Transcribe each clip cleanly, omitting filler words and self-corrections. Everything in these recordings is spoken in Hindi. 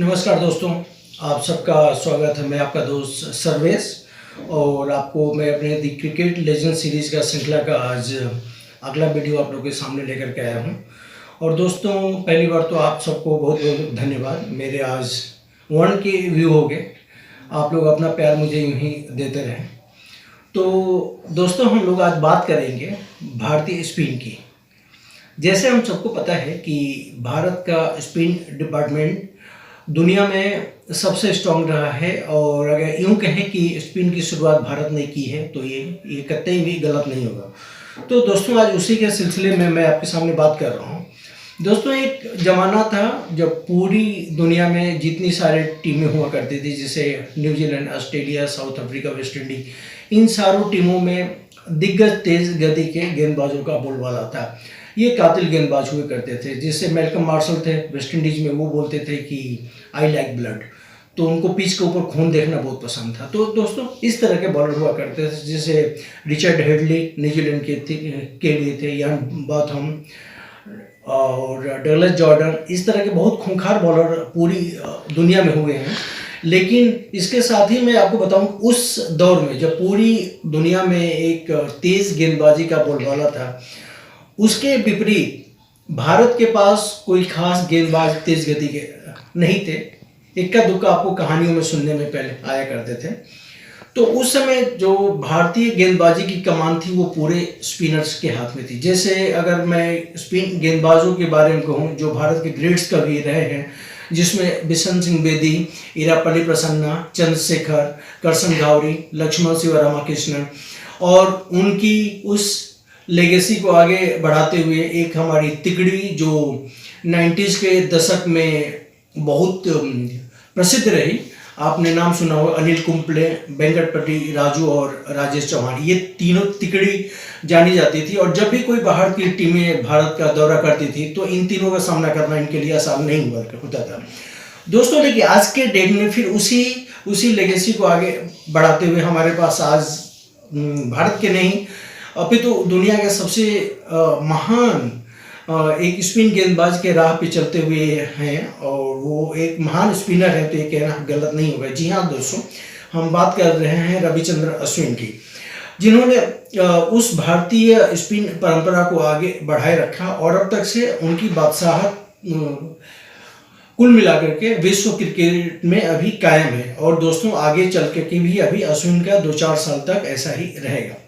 नमस्कार दोस्तों, आप सबका स्वागत है। मैं आपका दोस्त सर्वेश और आपको मैं अपने दी क्रिकेट लेजेंड सीरीज़ का श्रृंखला का आज अगला वीडियो आप लोगों के सामने लेकर के आया हूं। और दोस्तों, पहली बार तो आप सबको बहुत बहुत धन्यवाद। मेरे आज 1 के व्यू हो गए। आप लोग अपना प्यार मुझे यूँ ही देते रहें। तो दोस्तों, हम लोग आज बात करेंगे भारतीय स्पिन की। जैसे हम सबको पता है कि भारत का स्पिन डिपार्टमेंट दुनिया में सबसे स्ट्रॉन्ग रहा है, और अगर यूँ कहें कि स्पिन की शुरुआत भारत ने की है तो ये कतई भी गलत नहीं होगा। तो दोस्तों, आज उसी के सिलसिले में मैं आपके सामने बात कर रहा हूँ। दोस्तों, एक ज़माना था जब पूरी दुनिया में जितनी सारी टीमें हुआ करती थी, जैसे New Zealand, Australia, South Africa, West Indies, इन सारों टीमों में दिग्गज तेज गति के गेंदबाजों का बोलबाला था। ये कातिल गेंदबाज हुए करते थे। जैसे मैल्कम मार्शल थे वेस्ट इंडीज में, वो बोलते थे कि आई लाइक ब्लड, तो उनको पिच के ऊपर खून देखना बहुत पसंद था। तो दोस्तों, इस तरह के बॉलर हुआ करते थे। जैसे रिचर्ड हेडली न्यूजीलैंड के लिए थे, यान बॉथम और डगलस जॉर्डन, इस तरह के बहुत खूंखार बॉलर पूरी दुनिया में हुए हैं। लेकिन इसके साथ ही मैं आपको बताऊं, उस दौर में जब पूरी दुनिया में एक तेज़ गेंदबाजी का बोलबाला था, उसके विपरीत भारत के पास कोई खास गेंदबाज तेज गति के नहीं थे। इक्का दुक्का आपको कहानियों में सुनने में पहले आया करते थे। तो उस समय जो भारतीय गेंदबाजी की कमान थी वो पूरे स्पिनर्स के हाथ में थी। जैसे अगर मैं स्पिन गेंदबाजों के बारे में कहूँ जो भारत के ग्रेट्स कभी रहे हैं, जिसमें बिशन सिंह बेदी, इरापल्ली प्रसन्ना, चंद्रशेखर, करसन घावरी, लक्ष्मण शिव रामाकृष्णन, और उनकी उस लेगेसी को आगे बढ़ाते हुए एक हमारी तिकड़ी जो 90s के दशक में बहुत प्रसिद्ध रही। आपने नाम सुना होगा, अनिल कुंबले, वेंकटपति राजू और राजेश चौहान। ये तीनों तिकड़ी जानी जाती थी, और जब भी कोई बाहर की टीमें भारत का दौरा करती थी तो इन तीनों का सामना करना इनके लिए आसान नहीं होता था दोस्तों। लेकिन आज के डेट में फिर उसी लेगेसी को आगे बढ़ाते हुए हमारे पास आज भारत के नहीं अभी तो दुनिया के सबसे महान एक स्पिन गेंदबाज के राह पे चलते हुए हैं, और वो एक महान स्पिनर है, तो ये कहना गलत नहीं होगा। जी हाँ दोस्तों, हम बात कर रहे हैं रविचंद्रन अश्विन की, जिन्होंने उस भारतीय स्पिन परंपरा को आगे बढ़ाए रखा, और अब तक से उनकी बादशाहत कुल मिलाकर के विश्व क्रिकेट में अभी कायम है। और दोस्तों, आगे चल के भी अभी अश्विन का 2-4 साल तक ऐसा ही रहेगा।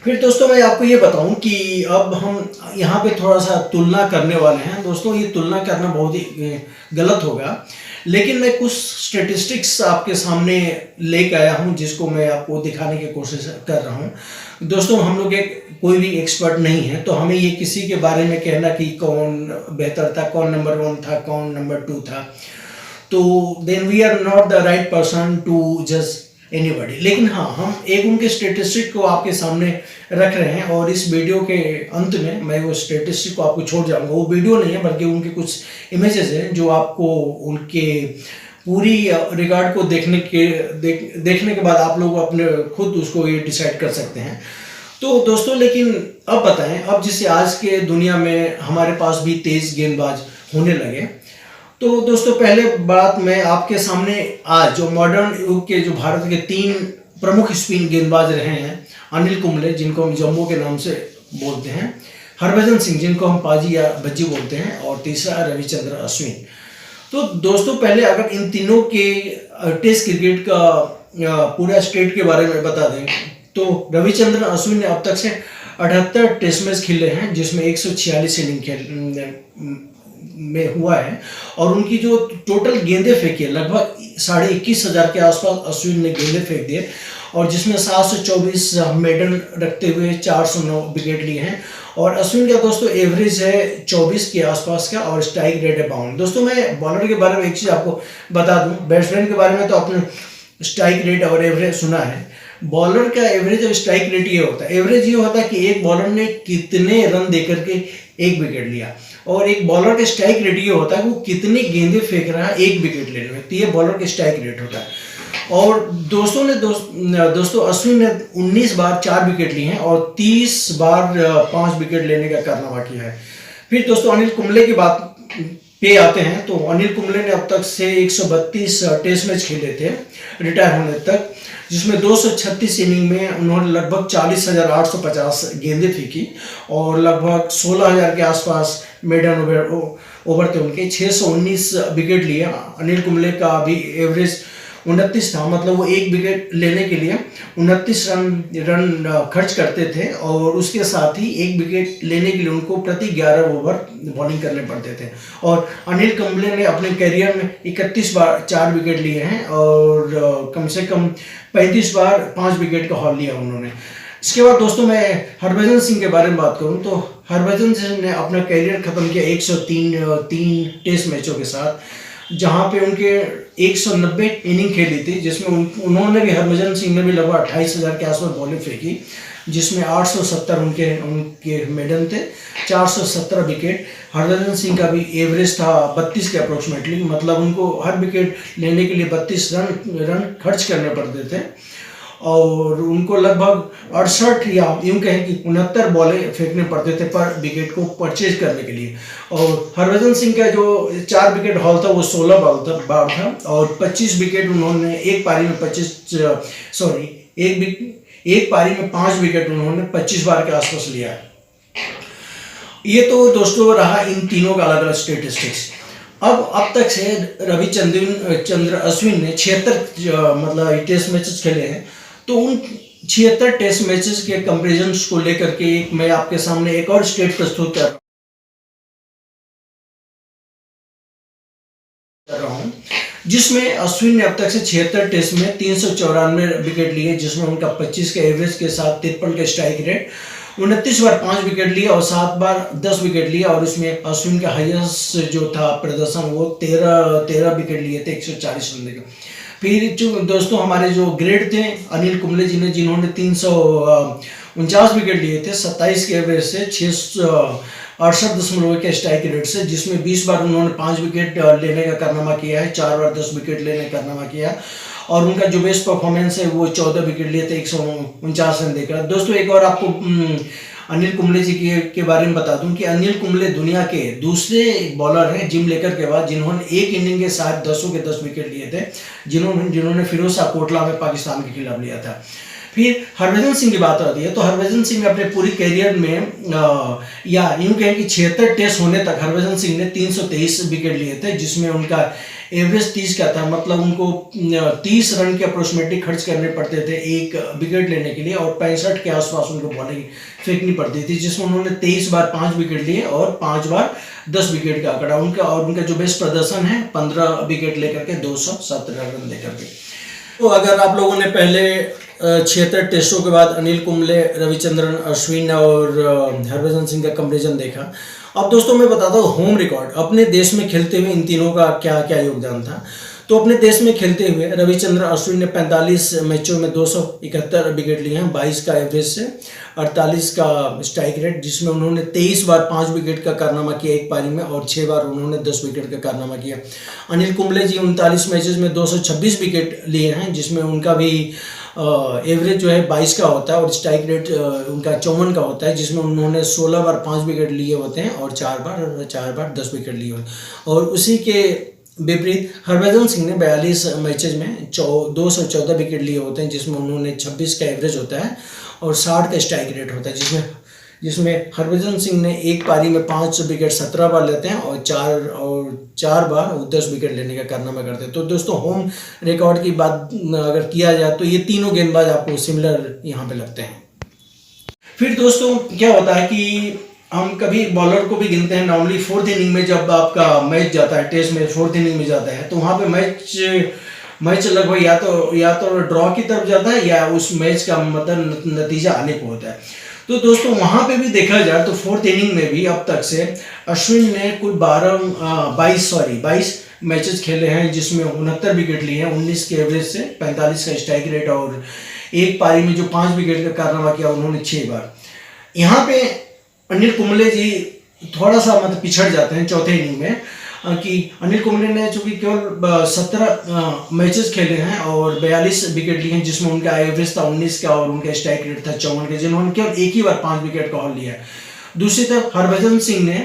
फिर दोस्तों, मैं आपको ये बताऊं कि अब हम यहाँ पे थोड़ा सा तुलना करने वाले हैं। दोस्तों, ये तुलना करना बहुत ही गलत होगा, लेकिन मैं कुछ स्टेटिस्टिक्स आपके सामने लेके आया हूँ जिसको मैं आपको दिखाने की कोशिश कर रहा हूँ। दोस्तों, हम लोग कोई भी एक्सपर्ट नहीं है, तो हमें ये किसी के बारे में कहना कि कौन बेहतर था, कौन नंबर 1 था, कौन नंबर 2 था, तो then we are not the right person to जज एनीबॉडी। लेकिन हाँ, हम एक उनके स्टेटिस्टिक को आपके सामने रख रहे हैं, और इस वीडियो के अंत में मैं वो स्टेटिस्टिक को आपको छोड़ जाऊंगा। वो वीडियो नहीं है बल्कि उनके कुछ इमेजेस हैं जो आपको उनके पूरी रिकॉर्ड को देखने के बाद आप लोग अपने खुद उसको ये डिसाइड कर सकते हैं। तो दोस्तों, लेकिन अब बताएं, अब जिससे आज के दुनिया में हमारे पास भी तेज गेंदबाज होने लगे, तो दोस्तों पहले बात मैं आपके सामने आज जो मॉडर्न युग के जो भारत के 3 प्रमुख स्पिन गेंदबाज रहे हैं, अनिल कुंबले जिनको हम जम्बो के नाम से बोलते हैं, हरभजन सिंह जिनको हम पाजी या भज्जी बोलते हैं, और तीसरा रविचंद्रन अश्विन। तो दोस्तों, पहले अगर इन तीनों के टेस्ट क्रिकेट का पूरा स्टेट के बारे में बता दें, तो रविचंद्रन अश्विन ने अब तक से 78 टेस्ट मैच खेले हैं, जिसमें 146 इनिंग में हुआ है, और उनकी जो टोटल गेंदे फेंकी है लगभग 21,500 के आसपास अश्विन ने गेंदे फेंक दिए, और जिसमें 724 मेडल रखते हुए 409 विकेट लिए हैं। और अश्विन का दोस्तों एवरेज है 24 के आसपास का, और स्ट्राइक रेट है 52। दोस्तों, मैं बॉलर के बारे में एक चीज़ आपको बता दूं, बैट्समैन के बारे में तो आपने स्ट्राइक रेट और एवरेज सुना है। बॉलर का एवरेज और स्ट्राइक रेट ये होता है, एवरेज ये होता है कि एक बॉलर ने कितने रन देकर के 1 विकेट लिया, और एक बॉलर का स्ट्राइक रेट ये होता है कि वो कितनी गेंदें फेंक रहा है 1 विकेट लेने में, तो ये बॉलर का स्ट्राइक रेट होता है। और दोस्तों अश्विन ने 19 बार 4 विकेट लिए हैं, और 30 बार 5 विकेट लेने का कारनामा किया है। फिर दोस्तों अनिल कुंबले की बात पे आते हैं तो अनिल कुंबले ने अब तक से 132 टेस्ट मैच खेले थे रिटायर होने तक, जिसमें 236 इनिंग में उन्होंने लगभग 40,850 गेंदें फेंकी और लगभग 16,000 के आसपास मेडन ओवर थे उनके। 619 विकेट लिए। अनिल कुंबले का अभी एवरेज 29 था, मतलब वो एक विकेट लेने के लिए 29 रन खर्च करते थे और उसके साथ ही एक विकेट लेने के लिए उनको प्रति 11 ओवर बॉलिंग करने पड़ते थे। और अनिल कुंबले ने अपने करियर में 31 बार 4 विकेट लिए हैं और कम से कम 35 बार 5 विकेट का हॉल लिया उन्होंने। इसके बाद दोस्तों मैं हरभजन सिंह के बारे में बात करूं तो हरभजन सिंह ने अपना करियर खत्म किया 103 टेस्ट मैचों के साथ, जहां पे उनके 190 इनिंग खेली थी, जिसमें उन्होंने भी हरभजन सिंह ने भी लगभग 28,000 के आसपास बॉलिंग फेंकी, जिसमें 870 उनके मेडन थे, 417 विकेट। हरभजन सिंह का भी एवरेज था 32 के अप्रोक्सीमेटली, मतलब उनको हर विकेट लेने के लिए 32 रन खर्च करने पड़ते थे और उनको लगभग 68 या यूं कहें कि 69 बॉलें फेंकने पड़ते थे पर विकेट को परचेज करने के लिए। और हरभजन सिंह का जो 4 विकेट हॉल था वो 16 बार था और 25 विकेट उन्होंने एक पारी में 5 विकेट उन्होंने 25 बार के आसपास लिया। ये तो दोस्तों रहा इन तीनों का अलग अलग स्टेटिस्टिक्स। अब तक से रविचंद्र अश्विन ने 76 मतलब टेस्ट मैचेस खेले हैं, तो उन 76 टेस्ट मैचेस के कंपैरिजन को लेकर के मैं आपके सामने एक और स्टेट प्रस्तुत कर रहा हूं, जिसमें अश्विन ने अब तक से 76 टेस्ट में 394 विकेट लिए, जिसमें उनका 25 के एवरेज के साथ 53 के स्ट्राइक रेट, 29 बार 5 विकेट लिए और 7 बार 10 विकेट लिया और इसमें अश्विन का हाईएस्ट जो था प्रदर्शन वो 13 विकेट लिए थे 140 रन का। फिर जो दोस्तों हमारे जो ग्रेड थे अनिल कुंबले जी ने, जिन्होंने 349 विकेट लिए थे 27 के एवरेज से 668.1 के स्ट्राइक रेट से, जिसमें 20 बार उन्होंने 5 विकेट लेने का कारनामा किया है, 4 बार 10 विकेट लेने का कारनामा किया और उनका जो बेस्ट परफॉर्मेंस है वो 14 विकेट लिए थे 149 रन देकर। दोस्तों एक और आपको अनिल कुंबले जी के बारे में बता दूं कि अनिल कुंबले दुनिया के दूसरे बॉलर हैं जिम लेकर के बाद जिन्होंने एक इनिंग के साथ 10 के 10 विकेट लिए थे, जिन्होंने फिरोज शाह कोटला में पाकिस्तान के खिलाफ लिया था। फिर हरभजन सिंह की बात आती है तो हरभजन सिंह ने अपने पूरी करियर में या यूं कहें कि 76 टेस्ट होने तक हरभजन सिंह ने 323 विकेट लिए थे, जिसमें उनका एवरेज 30 का था, मतलब उनको 30 रन के अप्रोक्सीमेटली खर्च करने पड़ते थे एक विकेट लेने के लिए और 65 के आसपास उनको बॉलिंग फेंकनी पड़ती थी, जिसमें उन्होंने 23 बार 5 विकेट लिए और 5 बार 10 विकेट का आंकड़ा उनका जो बेस्ट प्रदर्शन है 15 विकेट लेकर के 217 रन लेकर के। तो अगर आप लोगों ने पहले 76 टेस्टों के बाद अनिल कुंबले, रविचंद्रन अश्विन और हरभजन सिंह का कंपैरिजन देखा, अब दोस्तों मैं बताता हूँ होम रिकॉर्ड अपने देश में खेलते हुए इन तीनों का क्या क्या योगदान था। तो अपने देश में खेलते हुए रविचंद्र अश्विन ने 45 मैचों में 271 विकेट लिए हैं 22 का एवरेज से 48 का स्ट्राइक रेट, जिसमें उन्होंने 23 बार 5 विकेट का कारनामा किया एक पारी में और 6 बार उन्होंने 10 विकेट का कारनामा किया। अनिल कुंबले जी 39 मैचेस में 226 विकेट लिए हैं, जिसमें उनका भी एवरेज जो है 22 का होता है और स्ट्राइक रेट उनका 54 का होता है, जिसमें उन्होंने 16 बार 5 विकेट लिए होते हैं और 4 बार 10 विकेट लिए होते हैं। और उसी के विपरीत हरभजन सिंह ने 42 मैचेज में 214 विकेट लिए होते हैं, जिसमें उन्होंने 26 का एवरेज होता है और 60 का स्ट्राइक रेट होता है, जिसमें हरभजन सिंह ने एक पारी में 5 विकेट 17 बार लेते हैं और चार बार 10 विकेट लेने का कारनामा करते हैं। तो दोस्तों होम रिकॉर्ड की बात अगर किया जाए तो ये तीनों गेंदबाज आपको सिमिलर यहाँ पे लगते हैं। फिर दोस्तों क्या होता है कि हम कभी बॉलर को भी गिनते हैं नॉर्मली 4th इनिंग में, जब आपका मैच जाता है टेस्ट में 4th इनिंग में जाता है तो वहाँ पे मैच लगभग या तो ड्रॉ की तरफ जाता है या उस मैच का मतलब नतीजा आने को होता है। तो दोस्तों वहाँ पे भी देखा जाए तो 4th इनिंग में भी अब तक से अश्विन ने कुल 22 मैचेस खेले हैं, जिसमें 69 विकेट लिए हैं 19 के एवरेज से 45 का स्ट्राइक रेट और एक पारी में जो 5 विकेट का कारनामा किया उन्होंने 6 बार। यहाँ पे अनिल कुंबले जी थोड़ा सा मतलब पिछड़ जाते हैं 4th इनिंग में कि अनिल कुंबले ने चूंकि केवल 17 मैचेस खेले हैं और 42 विकेट लिए हैं, जिसमें उनका एवरेज था 19 का और उनका स्ट्राइक रेट था 54 का, जिन्होंने केवल एक ही बार 5 विकेट का हॉल लिया है। दूसरी तरफ हरभजन सिंह ने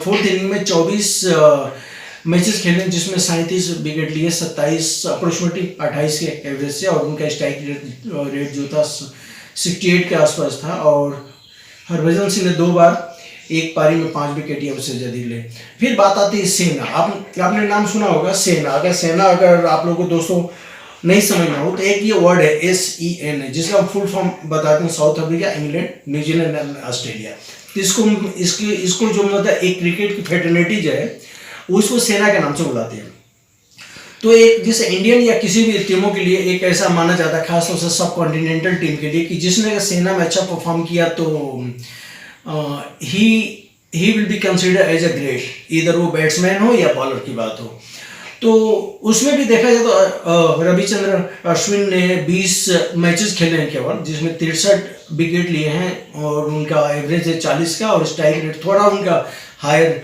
4th इनिंग में 24 मैचेस खेले जिसमें 37 विकेट लिए, 27 अप्रोक्सीमेटली 28 के एवरेज से, और उनका स्ट्राइक रेट जो था 68 के आसपास था। और हरभजन सिंह ने 2 बार एक पारी में 5 विकेट या उससे ज्यादा ले। फिर बात आती है सेना। आपने नाम सुना होगा सेना। अगर आप लोगों को दोस्तों नहीं समझना हो तो एक ये वर्ड है SEN, जिसका हम फुल फॉर्म बताते हैं south Africa, England, New Zealand and Australia. तो इसको जो मतलब एक क्रिकेट की फेटर्निटी जो है उसको सेना के नाम से बुलाते हैं। तो एक जैसे इंडियन या किसी भी टीमों के लिए एक ऐसा माना जाता है, खासतौर से सब कॉन्टिनेंटल टीम के लिए, कि जिसने सेना में अच्छा परफॉर्म किया तो he will be consider as a great, इधर वो बैट्समैन हो या बॉलर की बात हो। तो उसमें भी देखा जाए तो रविचंद्रन अश्विन ने 20 मैचेस खेले हैं केवल, जिसमें 63 विकेट लिए हैं, और उनका एवरेज है 40 का, और स्ट्राइक रेट थोड़ा उनका हायर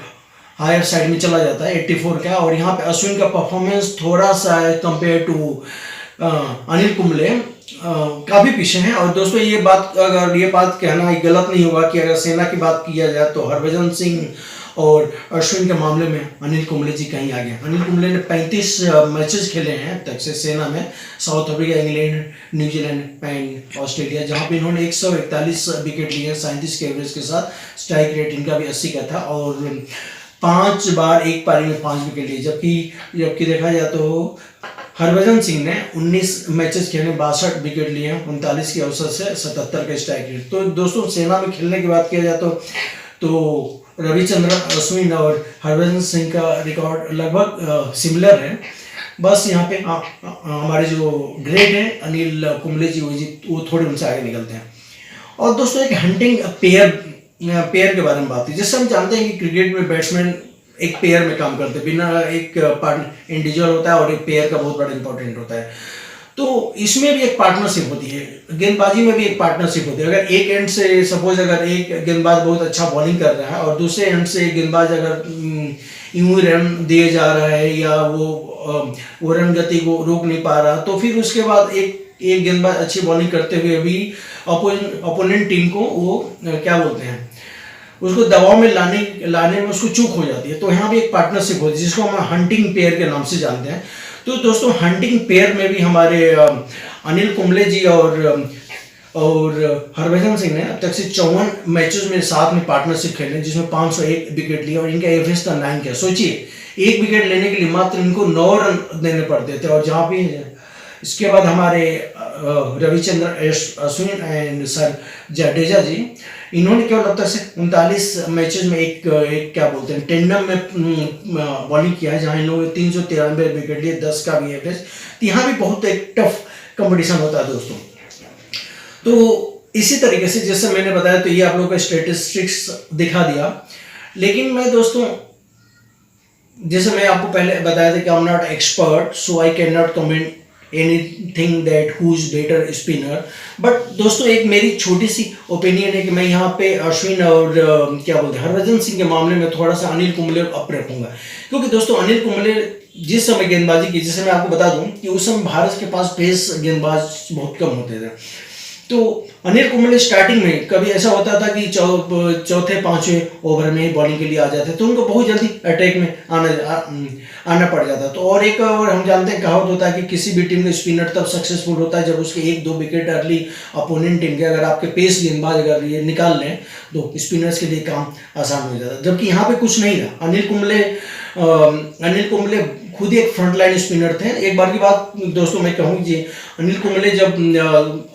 साइड में चला जाता है 84 का। और यहाँ पे अश्विन का परफॉर्मेंस थोड़ा सा कंपेयर टू अनिल कुंबले काफ़ी पीछे हैं। और दोस्तों ये बात कहना गलत नहीं होगा कि अगर सेना की बात किया जाए तो हरभजन सिंह और अश्विन के मामले में अनिल कुंबले जी कहीं आगे। अनिल कुंबले ने 35 मैचेस खेले हैं तक से सेना में, south Africa, England, New Zealand and Australia, जहां पे इन्होंने 141 विकेट लिए, 37 के एवरेज के साथ। स्ट्राइक रेट इनका भी 80 का था, और 5 बार एक पारी में 5 विकेट लिए। जबकि देखा जाए तो हरभजन सिंह ने 19 मैचेस खेले, 62 विकेट लिए हैं, 39 के औसत से, 77 का स्ट्राइक रेट। तो दोस्तों सेना में खेलने की बात किया जाए तो रविचंद्रन अश्विन और हरभजन सिंह का रिकॉर्ड लगभग सिमिलर है। बस यहाँ पे हमारे जो ग्रेट हैं अनिल कुंबले जी, वो थोड़े उनसे आगे निकलते हैं। और दोस्तों एक हंटिंग पेयर के बारे में बात है। जैसे हम जानते हैं कि क्रिकेट में बैट्समैन एक पेयर में काम करते हैं, बिना एक पार्टनर इंडिविजुअल होता है और एक पेयर का बहुत बड़ा इंपॉर्टेंट होता है। तो इसमें भी एक पार्टनरशिप होती है, गेंदबाजी में भी एक पार्टनरशिप होती है। अगर एक एंड से सपोज अगर एक गेंदबाज बहुत अच्छा बॉलिंग कर रहा है और दूसरे एंड से गेंदबाज अगर यूं रन दिए जा रहा है या वो रन गति को रोक नहीं पा रहा, तो फिर उसके बाद एक गेंदबाज अच्छी बॉलिंग करते हुए भी अपोनेंट टीम को वो क्या बोलते हैं, उसको दबाव में लाने में उसको चूक हो जाती है। तो यहाँ भी एक पार्टनरशिप होती है जिसको हम हंटिंग पेयर के नाम से जानते हैं। तो दोस्तों हंटिंग पेयर में भी हमारे अनिल कुंबले जी और हरभजन सिंह ने अब तक से 54 मैचेस में साथ में पार्टनरशिप खेले, जिसमें 501 विकेट लिए, और इनका एवरेज था 9 का। सोचिए एक विकेट लेने के लिए मात्र इनको 9 रन देने पड़ते थे। और जहाँ भी इसके बाद हमारे रविचंद्रन अश्विन एंड सर जडेजा जी, इन्होंने केवल अब तक से 39 मैचेस में एक क्या बोलते हैं टेंडम में बॉलिंग किया है, जहां इन लोगों ने 393 विकेट लिए, 10 का भी एवरेज। तो यहाँ भी बहुत एक टफ कंपटीशन होता है दोस्तों। तो इसी तरीके से जैसे मैंने बताया, तो ये आप लोगों को स्टेटिस्टिक्स दिखा दिया। लेकिन मैं दोस्तों, जैसे मैं आपको पहले बताया था कि I am not expert, so I can not comment anything that who is better spinner, but दोस्तों एक मेरी छोटी सी ओपिनियन है कि मैं यहाँ पे अश्विन और क्या बोलते हैं हरभजन सिंह के मामले में थोड़ा सा अनिल कुंबले अप रखूंगा। क्योंकि दोस्तों अनिल कुंबले जिस समय गेंदबाजी की, जैसे मैं आपको बता दूं कि उस समय भारत के पास पेस गेंदबाज बहुत कम होते थे। तो अनिल कुंबले स्टार्टिंग में कभी ऐसा होता था कि चौथे पांचवें ओवर में बॉलिंग के लिए आ जाते, तो उनको बहुत जल्दी अटैक में आना पड़ जाता। तो और एक और हम जानते हैं कहावत होता है कि किसी भी टीम का स्पिनर तब सक्सेसफुल होता है जब उसके 1-2 विकेट अर्ली अपोनेंट टीम के, अगर आपके पेस गेंदबाज अगर ये निकाल लें तो स्पिनर्स के लिए काम आसान हो जाता। जबकि यहाँ पे कुछ नहीं था। अनिल कुंबले खुद एक फ्रंट लाइन स्पिनर थे। एक बार की बात दोस्तों मैं कहूँ जी, अनिल कुंबले जब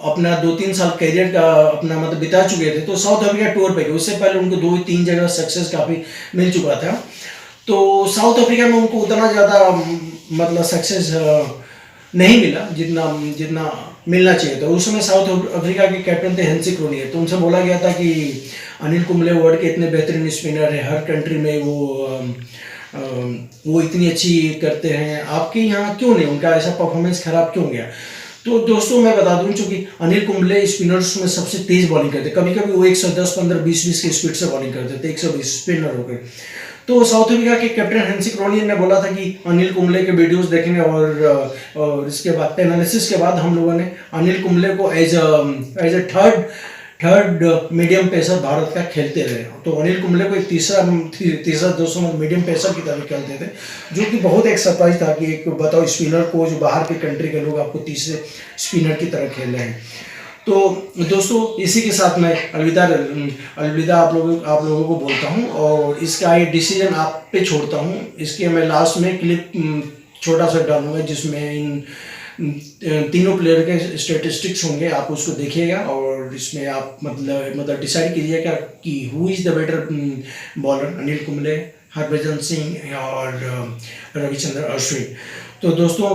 अपना 2-3 साल करियर का अपना मतलब बिता चुके थे, तो साउथ अफ्रीका टूर पे गए। उससे पहले उनको 2-3 जगह सक्सेस काफ़ी मिल चुका था। तो साउथ अफ्रीका में उनको उतना ज़्यादा मतलब सक्सेस नहीं मिला जितना मिलना चाहिए था। उस समय साउथ अफ्रीका के कैप्टन थे हेनसी क्रोनियर। तो उनसे बोला गया था कि अनिल कुंबले वर्ल्ड के इतने बेहतरीन स्पिनर है, हर कंट्री में वो इतनी अच्छी करते हैं, आपके यहाँ क्यों नहीं, उनका ऐसा परफॉर्मेंस खराब क्यों गया। तो दोस्तों मैं बता दूं, चूंकि अनिल कुंबले स्पिनर्स में सबसे तेज बॉलिंग करते, कभी कभी वो 110, 15, 20 की स्पीड से बॉलिंग करते थे, 120 स्पिनर हो गए। तो साउथ अफ्रीका के कैप्टन हेनसी क्रोनियर ने बोला था कि अनिल कुंबले के वीडियोस देखने और इसके बाद एनालिसिस के बाद हम लोगों ने अनिल कुंबले को as a third medium pacer Bharat का खेलते रहे। तो अनिल कुंबले को एक तीसरा दोस्तों मीडियम पेसर की तरह खेलते थे, जो कि बहुत एक सरप्राइज था कि एक बताओ स्पिनर को, जो बाहर के कंट्री के लोग आपको तीसरे स्पिनर की तरह खेल रहे हैं। तो दोस्तों इसी के साथ मैं अलविदा आप लोगों को बोलता हूँ, और इसका ये डिसीजन आप पे छोड़ता हूँ। इसके मैं लास्ट में क्लिप छोटा सा डालूंगा जिसमें इन तीनों प्लेयर के स्टेटिस्टिक्स होंगे, आप उसको देखिएगा और इसमें आप मतलब डिसाइड कीजिएगा कि who is the better bowler, Anil Kumble, Harbhajan Singh और रविचंद्रन अश्विन। तो दोस्तों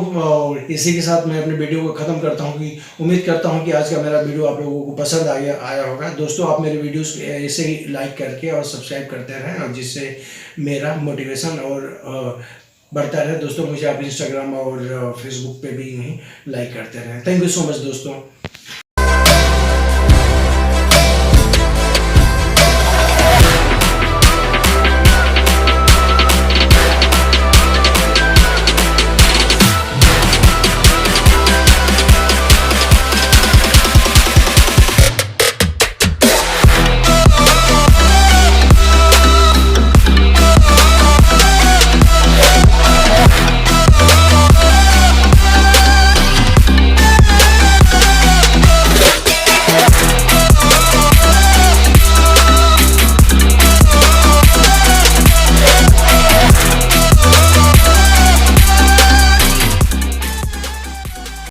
इसी के साथ मैं अपने वीडियो को ख़त्म करता हूँ। कि उम्मीद करता हूँ कि आज का मेरा वीडियो आप लोगों को पसंद आया होगा। दोस्तों आप मेरे वीडियोस ऐसे ही लाइक करके और सब्सक्राइब करते रहें, और जिससे मेरा मोटिवेशन और बढ़ता रहे। दोस्तों मुझे आप इंस्टाग्राम और फेसबुक पे भी लाइक करते रहें। थैंक यू सो मच दोस्तों।